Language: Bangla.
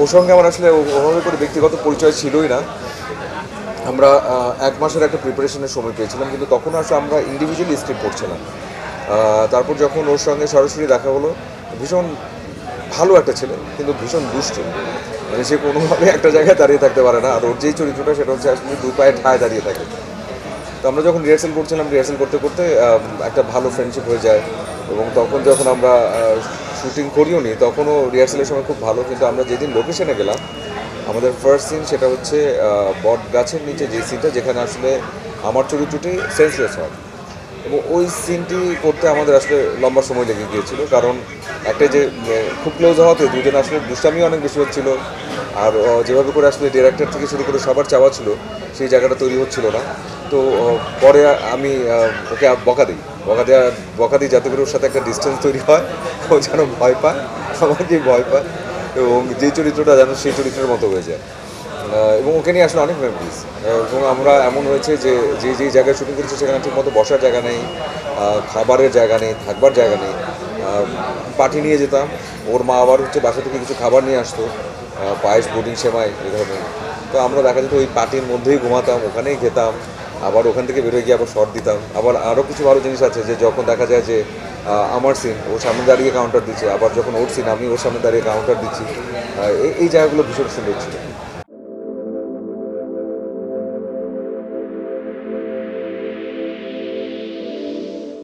ওর সঙ্গে আমার আসলে ওভাবে করে ব্যক্তিগত পরিচয় ছিলই না। আমরা ১ মাসের একটা প্রিপারেশনের সময় পেয়েছিলাম, কিন্তু তখন আসলে আমরা ইন্ডিভিজুয়ালি স্ক্রিপ্ট পড়ছিলাম। তারপর যখন ওর সঙ্গে সরাসরি দেখা হলো, ভীষণ ভালো একটা ছেলে, কিন্তু ভীষণ দুষ্টু। মানে সে কোনোভাবে একটা জায়গায় দাঁড়িয়ে থাকতে পারে না। আর ওর যেই চরিত্রটা সেটা হচ্ছে আসলে ২ পায়ে ঠায় দাঁড়িয়ে থাকে। তো আমরা যখন রিহার্সাল করছিলাম, রিহার্সাল করতে করতে একটা ভালো ফ্রেন্ডশিপ হয়ে যায়। এবং তখন যখন আমরা শুটিং করিও নি, তখনও রিহার্সালের সময় খুব ভালো। কিন্তু আমরা যেদিন লোকেশনে গেলাম, আমাদের ফার্স্ট সিন সেটা হচ্ছে বট গাছের নিচে যে সিনটা, যেখানে আসলে আমার চরিত্রটি সেন্সলেস হয়। এবং ওই সিনটি করতে আমাদের আসলে লম্বা সময় লেগে গিয়েছিল, কারণ একটা যে খুব ক্লোজ হওয়াতে দুজন আসলে দুষ্টামি অনেক বেশি হচ্ছিল। আর যেভাবে করে আসলে ডিরেক্টর থেকে শুরু করে সবার চাওয়া ছিল, সেই জায়গাটা তৈরি হচ্ছিল না। তো পরে আমি ওকে বকা দিই যাতে করে ওর সাথে একটা ডিস্টেন্স তৈরি হয়, ও যেন ভয় পায়, আমাকে ভয় পায়, এবং যে চরিত্রটা যেন সেই চরিত্রের মতো হয়ে যায়। এবং ওকে নিয়ে আসলে অনেক মেমোরিজ। এবং আমরা এমন হয়েছে যে যেই জায়গায় শুটিং করেছি সেখানে ঠিকমতো বসার জায়গা নেই, খাবারের জায়গা নেই, থাকবার জায়গা নেই। পার্টি নিয়ে যেতাম, ওর মা আবার হচ্ছে বাসা থেকে কিছু খাবার নিয়ে আসতো, পায়েস, পুডিং, সেমাই, এই ধরনের। তো আমরা দেখা যেত ওই পার্টির মধ্যেই ঘুমাতাম, ওখানেই খেতাম, আবার ওখান থেকে বেরোয় গিয়ে আবার শর্ট দিতাম। আবার আরও কিছু ভালো জিনিস আছে যে যখন দেখা যায় যে আমার সিন ওর সামনে দাঁড়িয়ে কাউন্টার দিচ্ছে, আবার যখন ওর সিন আমি ওর সামনে দাঁড়িয়ে কাউন্টার দিচ্ছি, এই জায়গাগুলো ভীষণ সুন্দর ছিল।